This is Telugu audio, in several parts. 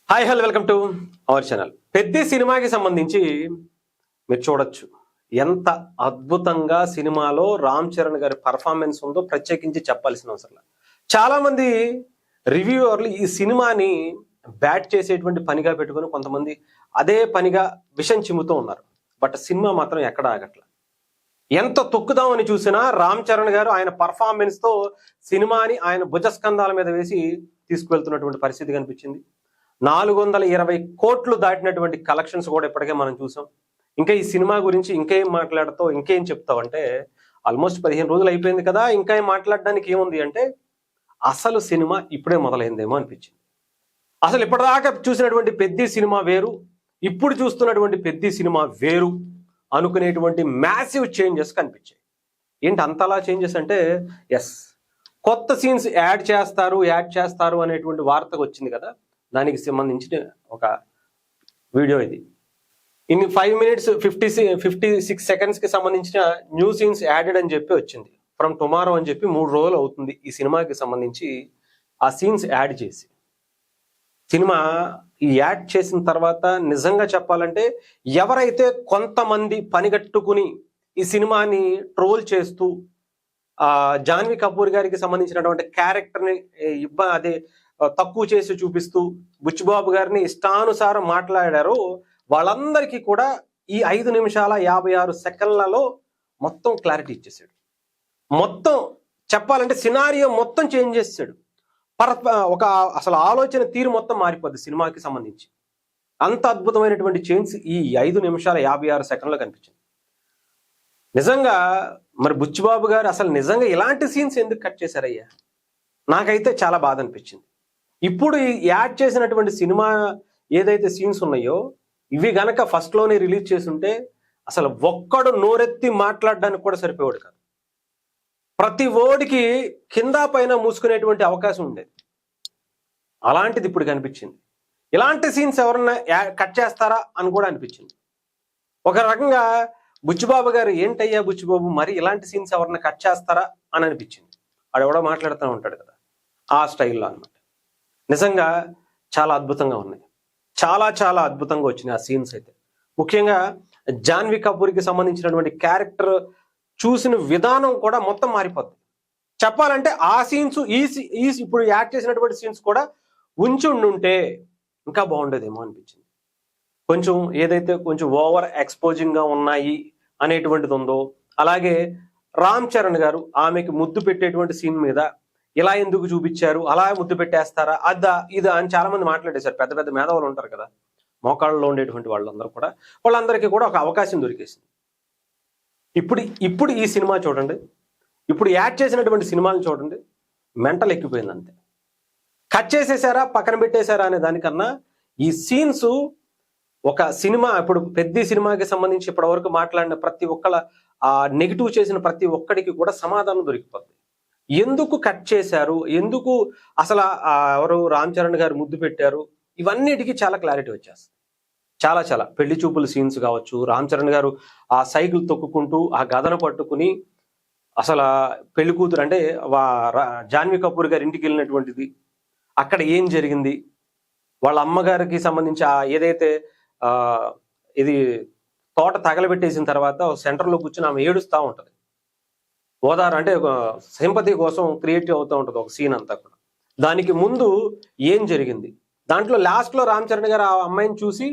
Hi hello welcome to our channel. పెద్ద సినిమాకి సంబంధించి మీరు చూడొచ్చు ఎంత అద్భుతంగా సినిమాలో రామ్ చరణ్ గారి పర్ఫార్మెన్స్ ఉందో ప్రత్యేకించి చెప్పాల్సిన అవసరం లేదు. చాలా మంది రివ్యూవర్లు ఈ సినిమాని బ్యాట్ చేసేటువంటి పనిగా పెట్టుకొని కొంతమంది అదే పనిగా విషం చిమ్ముతూ ఉన్నారు. బట్ సినిమా మాత్రం ఎక్కడ ఆగట్ల. ఎంత తొక్కుదామని చూసినా రామ్ చరణ్ గారు ఆయన పర్ఫార్మెన్స్ తో సినిమాని ఆయన భుజస్కంధాల మీద వేసి తీసుకువెళ్తున్నటువంటి పరిస్థితి కనిపించింది. 420 కోట్లు దాటినటువంటి కలెక్షన్స్ కూడా ఇప్పటికే మనం చూసాం. ఇంకా ఈ సినిమా గురించి ఇంకేం మాట్లాడతావు, ఇంకేం చెప్తావు అంటే ఆల్మోస్ట్ 15 రోజులు అయిపోయింది కదా, ఇంకా ఏం మాట్లాడడానికి ఏముంది అంటే అసలు సినిమా ఇప్పుడే మొదలైందేమో అనిపించింది. అసలు ఇప్పటిదాకా చూసినటువంటి పెద్ద సినిమా వేరు, ఇప్పుడు చూస్తున్నటువంటి పెద్ద సినిమా వేరు అనుకునేటువంటి మ్యాసివ్ చేంజెస్ కనిపించాయి. ఏంటి అంతలా చేంజెస్ అంటే ఎస్, కొత్త సీన్స్ యాడ్ చేస్తారు అనేటువంటి వార్తకు వచ్చింది కదా, దానికి సంబంధించిన ఒక వీడియో ఇది. ఇన్ 5 minutes 56 seconds కి సంబంధించిన న్యూ సీన్స్ యాడెడ్ అని చెప్పి వచ్చింది. ఫ్రమ్ టుమారో అని చెప్పి 3 రోజులు అవుతుంది ఈ సినిమాకి సంబంధించి ఆ సీన్స్ యాడ్ చేసి. సినిమా ఈ యాడ్ చేసిన తర్వాత నిజంగా చెప్పాలంటే ఎవరైతే కొంతమంది పనిగట్టుకుని ఈ సినిమాని ట్రోల్ చేస్తూ జాన్వీ కపూర్ గారికి సంబంధించినటువంటి క్యారెక్టర్ని తక్కువ చేసి చూపిస్తూ బుచ్చిబాబు గారిని ఇష్టానుసారం మాట్లాడారో వాళ్ళందరికీ కూడా ఈ 5 నిమిషాల 56 సెకండ్లలో మొత్తం క్లారిటీ ఇచ్చేసాడు. మొత్తం చెప్పాలంటే సినారియో మొత్తం చేంజ్ చేసాడు. ఒక అసలు ఆలోచన తీరు మొత్తం మారిపోద్ది సినిమాకి సంబంధించి. అంత అద్భుతమైనటువంటి చేంజ్ ఈ 5 నిమిషాల 56 సెకండ్లో కనిపించింది. నిజంగా మరి బుచ్చిబాబు గారు అసలు నిజంగా ఇలాంటి సీన్స్ ఎందుకు కట్ చేశారయ్యా? నాకైతే చాలా బాధ అనిపించింది. ఇప్పుడు యాడ్ చేసినటువంటి సినిమా ఏదైతే సీన్స్ ఉన్నాయో ఇవి గనక ఫస్ట్లోనే రిలీజ్ చేసి ఉంటే అసలు ఒక్కడు నోరెత్తి మాట్లాడడానికి కూడా సరిపోయాడు కాదు. ప్రతి ఓడికి కింద పైన మూసుకునేటువంటి అవకాశం ఉండేది. అలాంటిది ఇప్పుడు కనిపించింది. ఇలాంటి సీన్స్ ఎవరన్నా కట్ చేస్తారా అని కూడా అనిపించింది. ఒక రకంగా బుచ్చిబాబు గారు ఏంటయ్యా బుచ్చిబాబు మరి ఇలాంటి సీన్స్ ఎవరన్నా కట్ చేస్తారా అని అనిపించింది. ఆడెవడో మాట్లాడుతూ ఉంటాడు కదా, ఆ స్టైల్లో అన్నమాట. నిజంగా చాలా అద్భుతంగా ఉన్నాయి. చాలా అద్భుతంగా వచ్చినాయి ఆ సీన్స్ అయితే. ముఖ్యంగా జాన్వీ కపూర్కి సంబంధించినటువంటి క్యారెక్టర్ చూసిన విధానం కూడా మొత్తం మారిపోద్ది. చెప్పాలంటే ఆ సీన్స్ ఈ ఇప్పుడు యాడ్ చేసినటువంటి సీన్స్ కూడా ఉంటే ఇంకా బాగుండేదేమో అనిపించింది. కొంచెం ఓవర్ ఎక్స్పోజింగ్గా ఉన్నాయి అనేటువంటిది ఉందో, అలాగే రామ్ చరణ్ గారు ఆమెకి ముద్దు పెట్టేటువంటి సీన్ మీద ఇలా ఎందుకు చూపించారు, అలా ముద్దు పెట్టేస్తారా ఇదా అని చాలా మంది మాట్లాడేశారు. పెద్ద పెద్ద మేధావులు ఉంటారు కదా, మోకాళ్ళలో ఉండేటువంటి వాళ్ళందరికీ కూడా ఒక అవకాశం దొరికేసింది. ఇప్పుడు ఈ సినిమా చూడండి, ఇప్పుడు యాడ్ చేసినటువంటి సినిమాలను చూడండి, మెంటల్ ఎక్కిపోయింది అంతే. కట్ చేసేసారా పక్కన పెట్టేశారా అనే దానికన్నా ఈ సీన్స్ ఒక సినిమా, ఇప్పుడు పెద్ద సినిమాకి సంబంధించి ఇప్పటి వరకు మాట్లాడిన ప్రతి ఒక్కళ్ళ నెగిటివ్ చేసిన ప్రతి ఒక్కడికి కూడా సమాధానం దొరికిపోద్ది. ఎందుకు కట్ చేశారు, ఎందుకు అసలు ఎవరు రామ్ చరణ్ గారు ముద్దు పెట్టారు, ఇవన్నిటికీ చాలా క్లారిటీ వచ్చేస్తుంది. చాలా పెళ్లి చూపుల సీన్స్ కావచ్చు, రామ్ చరణ్ గారు ఆ సైకిల్ తొక్కుకుంటూ ఆ గదను పట్టుకుని అసలు పెళ్లి కూతురు అంటే జాన్వీ కపూర్ గారి ఇంటికి వెళ్ళినటువంటిది, అక్కడ ఏం జరిగింది, వాళ్ళ అమ్మగారికి సంబంధించి ఏదైతే ఇది తోట తగలబెట్టేసిన తర్వాత సెంటర్లో కూర్చొని ఆమె ఏడుస్తూ ఉంటుంది. అంటే సింపతి కోసం క్రియేటివ్ అవుతూ ఉంటుంది ఒక సీన్ అంతా కూడా. దానికి ముందు ఏం జరిగింది, దాంట్లో లాస్ట్లో రామ్ చరణ్ గారు ఆ అమ్మాయిని చూసి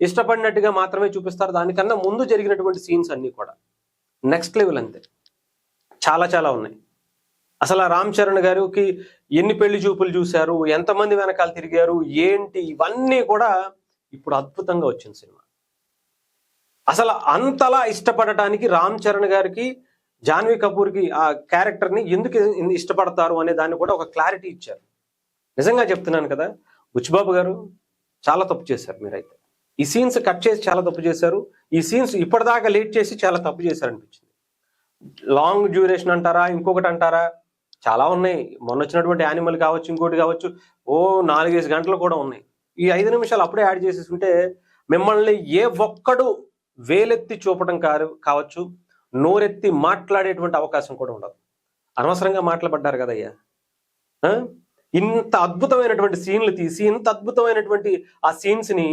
ఇష్టపడినట్టుగా మాత్రమే చూపిస్తారు. దానికన్నా ముందు జరిగినటువంటి సీన్స్ అన్నీ కూడా నెక్స్ట్ లెవెల్ అంతే. చాలా ఉన్నాయి. అసలు రామ్ చరణ్ గారికి ఎన్ని పెళ్లి చూపులు చూశారు, ఎంతమంది వెనకాల తిరిగారు, ఏంటి, ఇవన్నీ కూడా ఇప్పుడు అద్భుతంగా వచ్చింది సినిమా. అసలు అంతలా ఇష్టపడటానికి రామ్ చరణ్ గారికి జాన్వీ కపూర్కి ఆ క్యారెక్టర్ని ఎందుకు ఇష్టపడతారు అనే దాన్ని కూడా ఒక క్లారిటీ ఇచ్చారు. నిజంగా చెప్తున్నాను కదా, బుచ్చిబాబు గారు చాలా తప్పు చేశారు. మీరైతే ఈ సీన్స్ కట్ చేసి చాలా తప్పు చేశారు. ఈ సీన్స్ ఇప్పటిదాకా లేట్ చేసి చాలా తప్పు చేశారు అనిపించింది. లాంగ్ డ్యూరేషన్ అంటారా, ఇంకొకటి అంటారా, చాలా ఉన్నాయి. మొన్న వచ్చినటువంటి యానిమల్ కావచ్చు, ఇంకోటి కావచ్చు, 4-5 గంటలు కూడా ఉన్నాయి. ఈ 5 నిమిషాలు అప్పుడే యాడ్ చేసేసుకుంటే మిమ్మల్ని ఏ ఒక్కడు వేలెత్తి చూపడం కావచ్చు, నోరెత్తి మాట్లాడేటువంటి అవకాశం కూడా ఉండదు. అనవసరంగా మాట్లాడబడ్డారు కదయ్యా. ఇంత అద్భుతమైనటువంటి సీన్లు తీసి ఇంత అద్భుతమైనటువంటి ఆ సీన్స్ ని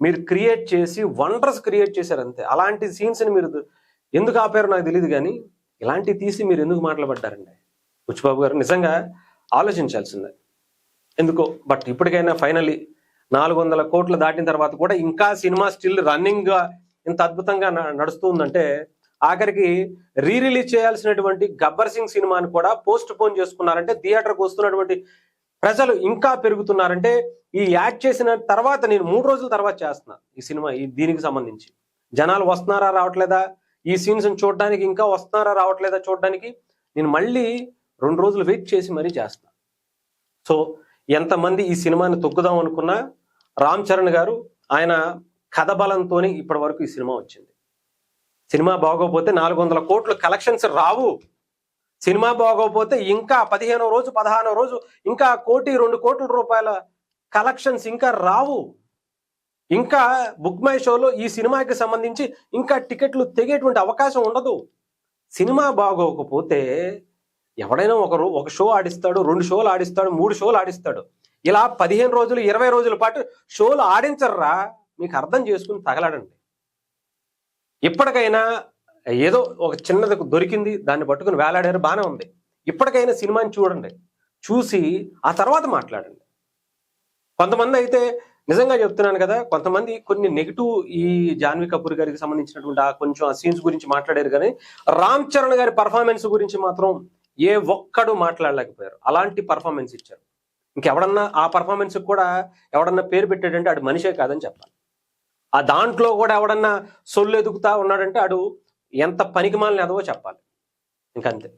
మీరు క్రియేట్ చేసి వండర్స్ క్రియేట్ చేశారు అంతే. అలాంటి సీన్స్ ని మీరు ఎందుకు ఆపారో నాకు తెలియదు, కానీ ఇలాంటివి తీసి మీరు ఎందుకు మాట్లాడబడ్డారండి బుచ్చిబాబు గారు? నిజంగా ఆలోచించాల్సిందే ఎందుకో. బట్ ఇప్పటికైనా ఫైనల్లీ 400 కోట్లు దాటిన తర్వాత కూడా ఇంకా సినిమా స్టిల్ రన్నింగ్ గా ఇంత అద్భుతంగా నడుస్తుందంటే, ఆఖరికి రిలీజ్ చేయాల్సినటువంటి గబ్బర్ సింగ్ సినిమాని కూడా పోస్ట్ పోన్ చేసుకున్నారంటే, థియేటర్కి వస్తున్నటువంటి ప్రజలు ఇంకా పెరుగుతున్నారంటే, ఈ యాడ్ చేసిన తర్వాత నేను 3 రోజుల తర్వాత చేస్తున్నా ఈ సినిమా, దీనికి సంబంధించి జనాలు వస్తున్నారా రావట్లేదా, ఈ సీన్స్ చూడడానికి ఇంకా వస్తున్నారా రావట్లేదా చూడడానికి, నేను మళ్ళీ 2 రోజులు వెయిట్ చేసి మరీ చేస్తున్నా. సో ఎంతమంది ఈ సినిమాని తొక్కుదాం అనుకున్నా, రామ్ చరణ్ గారు ఆయన కథ బలంతోనే ఇప్పటి వరకు ఈ సినిమా వచ్చింది. సినిమా బాగోకపోతే 400 కోట్లు కలెక్షన్స్ రావు. సినిమా బాగోకపోతే ఇంకా 15వ రోజు 16వ రోజు ఇంకా 1-2 కోట్ల రూపాయల కలెక్షన్స్ ఇంకా రావు. ఇంకా బుక్ మై షోలో ఈ సినిమాకి సంబంధించి ఇంకా టికెట్లు తెగేటువంటి అవకాశం ఉండదు. సినిమా బాగోకపోతే ఎవడైనా ఒక షో ఆడిస్తాడు, 2 షోలు ఆడిస్తాడు, 3 షోలు ఆడిస్తాడు. ఇలా 15 రోజులు 20 రోజుల పాటు షోలు ఆడించర్రా. మీకు అర్థం చేసుకుని తగలాడండి. ఇప్పటికైనా ఏదో ఒక చిన్నది దొరికింది, దాన్ని పట్టుకుని వేలాడారు, బాగానే ఉంది. ఇప్పటికైనా సినిమాని చూడండి, చూసి ఆ తర్వాత మాట్లాడండి. కొంతమంది అయితే నిజంగా చెప్తున్నాను కదా, కొంతమంది కొన్ని నెగిటివ్ ఈ జాన్వీ కపూర్ గారికి సంబంధించినటువంటి కొంచెం ఆ సీన్స్ గురించి మాట్లాడారు, కానీ రామ్ చరణ్ గారి పర్ఫార్మెన్స్ గురించి మాత్రం ఏ ఒక్కడు మాట్లాడలేకపోయారు. అలాంటి పర్ఫార్మెన్స్ ఇచ్చారు. ఇంకెవడన్నా ఆ పర్ఫార్మెన్స్ కూడా ఎవడన్నా పేరు పెట్టాడంటే ఆడు మనిషే కాదని చెప్పాలి. ఆ దాంట్లో కూడా ఎవడన్నా సొల్లు ఎదుగుతా ఉన్నాడంటే ఆడు ఎంత పనికిమాలిన ఎదవో చెప్పాలి. ఇంకంతే.